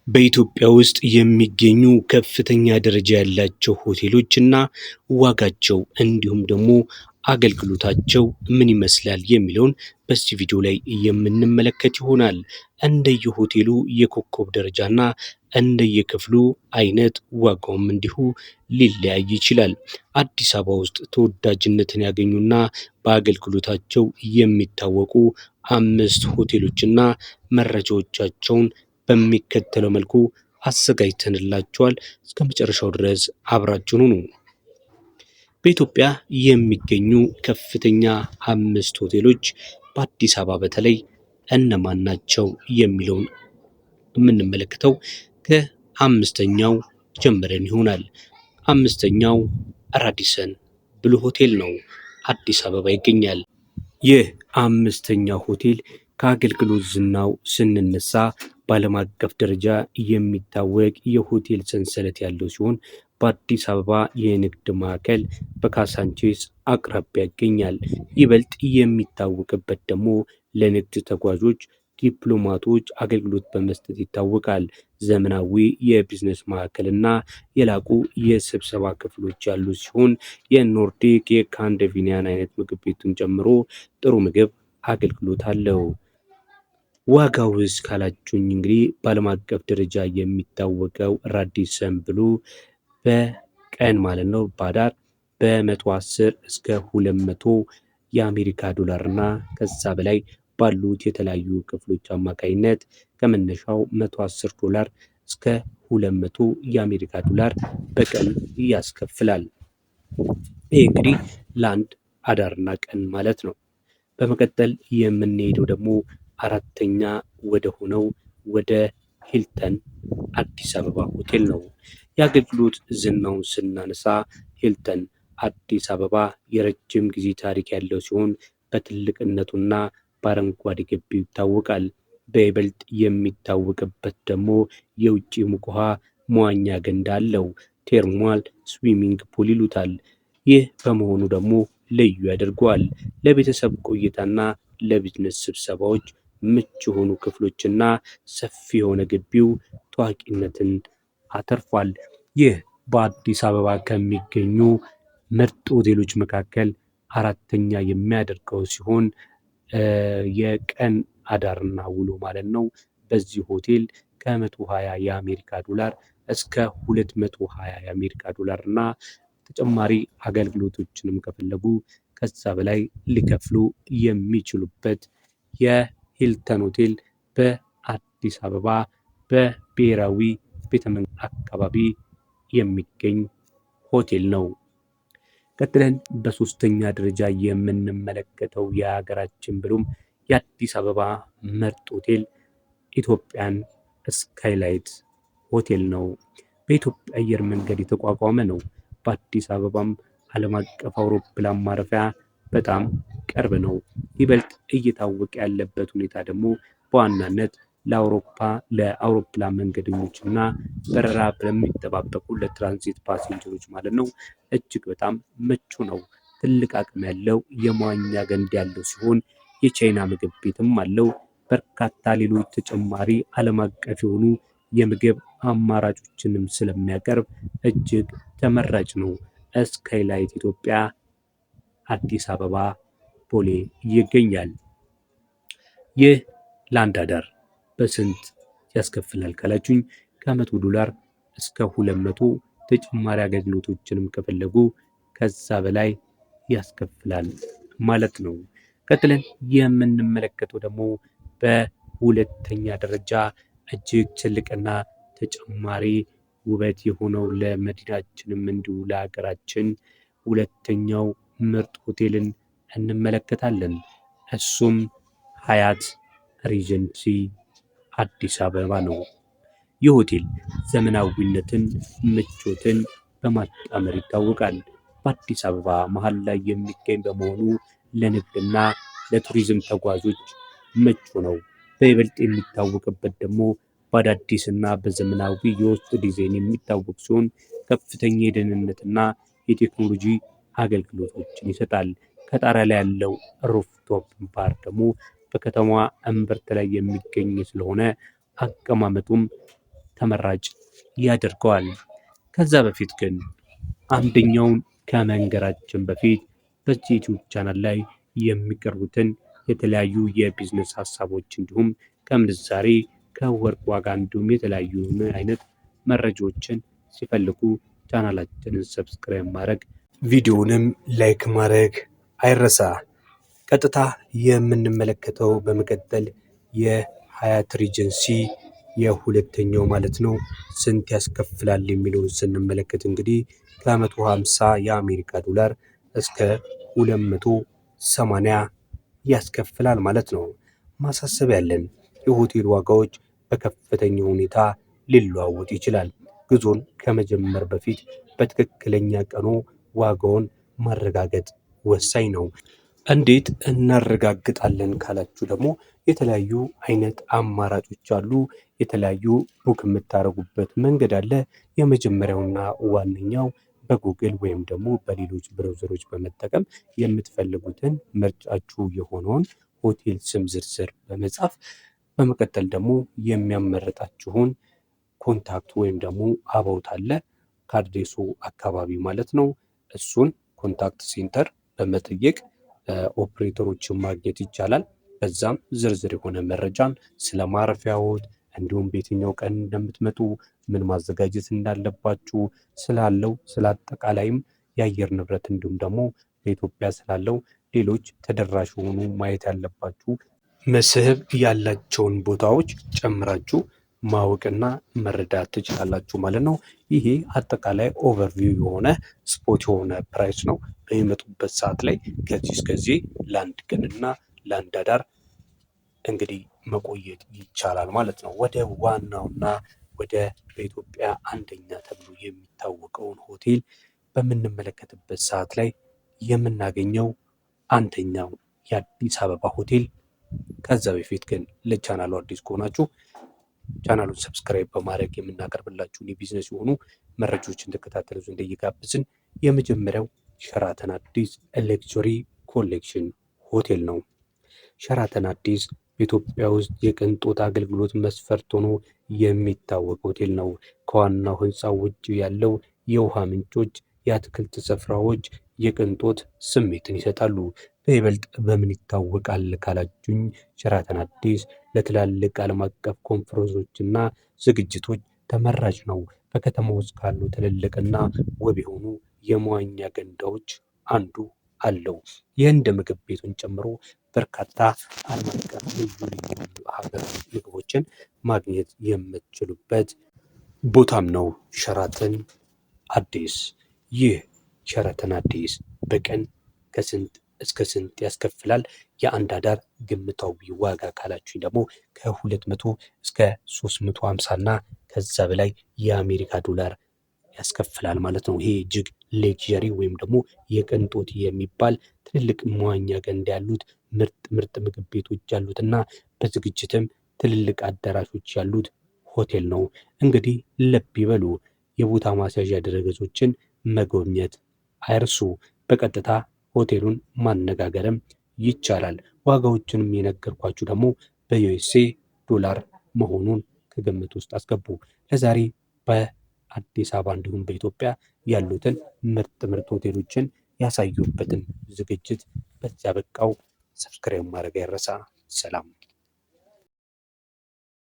በኢትዮጵያ ውስጥ የሚገኙ ከፍተኛ ደረጃ ያላቸው ሆቴሎችና ዋጋቸው እንዲሁም ደግሞ አገልግሎታቸው ምን ይመስላል የሚለውን በዚህ ቪዲዮ ላይ የምንመለከት ይሆናል። እንደየሆቴሉ የኮከብ ደረጃና እንደየክፍሉ አይነት ዋጋውም እንዲሁ ሊለያይ ይችላል። አዲስ አበባ ውስጥ ተወዳጅነትን ያገኙና በአገልግሎታቸው የሚታወቁ 5 ሆቴሎችና መረጃዎቻቸውን በሚከተለው መልኩ አዘጋጅተንላችኋል። እስከመጨረሻው ድረስ አብራችሁን ሁኑ። በኢትዮጵያ የሚገኙ ከፍተኛ 5 ሆቴሎች በአዲስ አበባ በተለይ እነማን ናቸው የሚለውን የምንመለከተው ከ5ኛው ጀምረን ይሆናል። 5ኛው ራዲሰን ብሉ ሆቴል ነው። አዲስ አበባ ይገኛል። ይህ 5ኛው ሆቴል ከአገልግሎት ዝናው ስንነሳ በዓለም አቀፍ ደረጃ የሚታወቅ የሆቴል ሰንሰለት ያለው ሲሆን በአዲስ አበባ የንግድ ማዕከል በካሳንቺስ አቅራቢያ ይገኛል። ይበልጥ የሚታወቅበት ደግሞ ለንግድ ተጓዦች፣ ዲፕሎማቶች አገልግሎት በመስጠት ይታወቃል። ዘመናዊ የቢዝነስ ማዕከልና የላቁ የስብሰባ ክፍሎች ያሉ ሲሆን የኖርዲክ የስካንዲኔቪያን አይነት ምግብ ቤቱን ጨምሮ ጥሩ ምግብ አገልግሎት አለው። ዋጋውስ ካላችሁኝ እንግዲህ በዓለም አቀፍ ደረጃ የሚታወቀው ራዲሰን ብሉ በቀን ማለት ነው ባዳር በ110 እስከ 200 የአሜሪካ ዶላር እና ከዛ በላይ ባሉት የተለያዩ ክፍሎች አማካይነት ከመነሻው 110 ዶላር እስከ 200 የአሜሪካ ዶላር በቀን ያስከፍላል። ይህ እንግዲህ ለአንድ አዳርና ቀን ማለት ነው። በመቀጠል የምንሄደው ደግሞ አራተኛ ወደ ሆነው ወደ ሂልተን አዲስ አበባ ሆቴል ነው። የአገልግሎት ዝናውን ስናነሳ ሂልተን አዲስ አበባ የረጅም ጊዜ ታሪክ ያለው ሲሆን በትልቅነቱና በአረንጓዴ ግቢው ይታወቃል። በይበልጥ የሚታወቅበት ደግሞ የውጭ ሙቅ ውሃ መዋኛ ገንዳ አለው። ቴርማል ስዊሚንግ ፑል ይሉታል። ይህ በመሆኑ ደግሞ ልዩ ያደርገዋል። ለቤተሰብ ቆይታና ለቢዝነስ ስብሰባዎች ምቹ የሆኑ ክፍሎችና ሰፊ የሆነ ግቢው ታዋቂነትን አተርፏል። ይህ በአዲስ አበባ ከሚገኙ ምርጥ ሆቴሎች መካከል አራተኛ የሚያደርገው ሲሆን የቀን አዳርና ውሎ ማለት ነው። በዚህ ሆቴል ከ120 የአሜሪካ ዶላር እስከ 220 የአሜሪካ ዶላር እና ተጨማሪ አገልግሎቶችንም ከፈለጉ ከዛ በላይ ሊከፍሉ የሚችሉበት የሂልተን ሆቴል በአዲስ አበባ በብሔራዊ ቤተመንግስት አካባቢ የሚገኝ ሆቴል ነው። ቀጥለን በሶስተኛ ደረጃ የምንመለከተው የሀገራችን ብሎም የአዲስ አበባ ምርጥ ሆቴል ኢትዮጵያን ስካይላይት ሆቴል ነው። በኢትዮጵያ አየር መንገድ የተቋቋመ ነው። በአዲስ አበባም ዓለም አቀፍ አውሮፕላን ማረፊያ በጣም ቅርብ ነው። ይበልጥ እየታወቀ ያለበት ሁኔታ ደግሞ በዋናነት ለአውሮፕላን መንገደኞች እና በረራ ለሚጠባበቁ ለትራንዚት ፓሴንጀሮች ማለት ነው እጅግ በጣም ምቹ ነው። ትልቅ አቅም ያለው የመዋኛ ገንዳ ያለው ሲሆን የቻይና ምግብ ቤትም አለው። በርካታ ሌሎች ተጨማሪ ዓለም አቀፍ የሆኑ የምግብ አማራጮችንም ስለሚያቀርብ እጅግ ተመራጭ ነው። ስካይላይት ኢትዮጵያ አዲስ አበባ ቦሌ ይገኛል። ይህ ለአንድ አዳር በስንት ያስከፍላል ካላችሁኝ ከ100 ዶላር እስከ 200 ተጨማሪ አገልግሎቶችንም ከፈለጉ ከዛ በላይ ያስከፍላል ማለት ነው። ቀጥለን የምንመለከተው ደግሞ በሁለተኛ ደረጃ እጅግ ትልቅና ተጨማሪ ውበት የሆነው ለመዲናችንም እንዲሁ ለሀገራችን ሁለተኛው ምርጥ ሆቴልን እንመለከታለን። እሱም ሀያት ሪጀንሲ አዲስ አበባ ነው። ይህ ሆቴል ዘመናዊነትን፣ ምቾትን በማጣመር ይታወቃል። በአዲስ አበባ መሃል ላይ የሚገኝ በመሆኑ ለንግድና ለቱሪዝም ተጓዦች ምቹ ነው። በይበልጥ የሚታወቅበት ደግሞ በአዳዲስና በዘመናዊ የውስጥ ዲዛይን የሚታወቅ ሲሆን ከፍተኛ የደህንነትና የቴክኖሎጂ አገልግሎቶችን ይሰጣል። ከጣሪያ ላይ ያለው ሩፍቶፕ ባር ደግሞ በከተማዋ እምብርት ላይ የሚገኝ ስለሆነ አቀማመጡም ተመራጭ ያደርገዋል። ከዛ በፊት ግን አንደኛውን ከመንገራችን በፊት በዚህ ዩቲዩብ ቻናል ላይ የሚቀርቡትን የተለያዩ የቢዝነስ ሀሳቦች እንዲሁም ከምንዛሬ ከወርቅ ዋጋ እንዲሁም የተለያዩ አይነት መረጃዎችን ሲፈልጉ ቻናላችንን ሰብስክራይብ ማድረግ ቪዲዮንም ላይክ ማድረግ አይረሳ። ቀጥታ የምንመለከተው በመቀጠል የሀያት ሪጀንሲ የሁለተኛው ማለት ነው ስንት ያስከፍላል የሚለውን ስንመለከት እንግዲህ ከ150 የአሜሪካ ዶላር እስከ 280 ያስከፍላል ማለት ነው። ማሳሰቢያ ያለን የሆቴል ዋጋዎች በከፍተኛ ሁኔታ ሊለዋወጥ ይችላል። ጉዞን ከመጀመር በፊት በትክክለኛ ቀኑ ዋጋውን ማረጋገጥ ወሳኝ ነው። እንዴት እናረጋግጣለን ካላችሁ ደግሞ የተለያዩ አይነት አማራጮች አሉ። የተለያዩ ቡክ የምታደርጉበት መንገድ አለ። የመጀመሪያውና ዋነኛው በጉግል ወይም ደግሞ በሌሎች ብራውዘሮች በመጠቀም የምትፈልጉትን ምርጫችሁ የሆነውን ሆቴል ስም ዝርዝር በመጻፍ በመቀጠል ደግሞ የሚያመርጣችሁን ኮንታክት ወይም ደግሞ አባውት አለ ከአድሬሱ አካባቢ ማለት ነው። እሱን ኮንታክት ሴንተር በመጠየቅ ኦፕሬተሮችን ማግኘት ይቻላል። በዛም ዝርዝር የሆነ መረጃን ስለ ማረፊያዎት እንዲሁም በየትኛው ቀን እንደምትመጡ ምን ማዘጋጀት እንዳለባችሁ ስላለው ስለ አጠቃላይም የአየር ንብረት እንዲሁም ደግሞ በኢትዮጵያ ስላለው ሌሎች ተደራሽ የሆኑ ማየት ያለባችሁ መስህብ ያላቸውን ቦታዎች ጨምራችሁ ማወቅና መረዳት ትችላላችሁ ማለት ነው። ይሄ አጠቃላይ ኦቨርቪው የሆነ ስፖት የሆነ ፕራይስ ነው። በሚመጡበት ሰዓት ላይ ከዚህ እስከዚህ ለአንድ ቀንና ለአንድ አዳር እንግዲህ መቆየት ይቻላል ማለት ነው። ወደ ዋናውና ወደ በኢትዮጵያ አንደኛ ተብሎ የሚታወቀውን ሆቴል በምንመለከትበት ሰዓት ላይ የምናገኘው አንደኛው የአዲስ አበባ ሆቴል። ከዛ በፊት ግን ለቻናሉ አዲስ ከሆናችሁ ቻናሉን ሰብስክራይብ በማድረግ የምናቀርብላችሁን የቢዝነስ የሆኑ መረጃዎችን ተከታተሉ ዘንድ እየጋበዝን የመጀመሪያው ሸራተን አዲስ ሌክዠሪ ኮሌክሽን ሆቴል ነው። ሸራተን አዲስ በኢትዮጵያ ውስጥ የቅንጦት አገልግሎት መስፈርት ሆኖ የሚታወቅ ሆቴል ነው። ከዋናው ህንፃ ውጭ ያለው የውሃ ምንጮች፣ የአትክልት ስፍራዎች የቅንጦት ስሜትን ይሰጣሉ። በይበልጥ በምን ይታወቃል ካላችሁኝ ሸራተን አዲስ ለትላልቅ ዓለም አቀፍ ኮንፈረንሶችና ዝግጅቶች ተመራጭ ነው። በከተማ ውስጥ ካሉ ትልልቅና ውብ የሆኑ የመዋኛ ገንዳዎች አንዱ አለው። የህንድ ምግብ ቤቱን ጨምሮ በርካታ ዓለም አቀፍ ልዩ ልዩ ሀገር ምግቦችን ማግኘት የምትችሉበት ቦታም ነው ሸራተን አዲስ። ይህ ሸራተን አዲስ በቀን ከስንት እስከ ስንት ያስከፍላል? የአንድ አዳር ግምታዊ ዋጋ ካላችሁኝ ደግሞ ከ200 እስከ 350 እና ከዛ በላይ የአሜሪካ ዶላር ያስከፍላል ማለት ነው። ይሄ እጅግ ሌክዠሪ ወይም ደግሞ የቅንጦት የሚባል ትልልቅ መዋኛ ገንዳ ያሉት ምርጥ ምግብ ቤቶች ያሉት እና በዝግጅትም ትልልቅ አዳራሾች ያሉት ሆቴል ነው። እንግዲህ ልብ ይበሉ፣ የቦታ ማስያዣ ድረገጾችን መጎብኘት አይርሱ። በቀጥታ ሆቴሉን ማነጋገርም ይቻላል። ዋጋዎችንም የነገርኳችሁ ደግሞ በዩኤስኤ ዶላር መሆኑን ከግምት ውስጥ አስገቡ። ለዛሬ በአዲስ አበባ እንዲሁም በኢትዮጵያ ያሉትን ምርጥ ሆቴሎችን ያሳዩበትን ዝግጅት በዚያ በቃው። ሰብስክራይብ ማድረግ አይረሳ። ሰላም።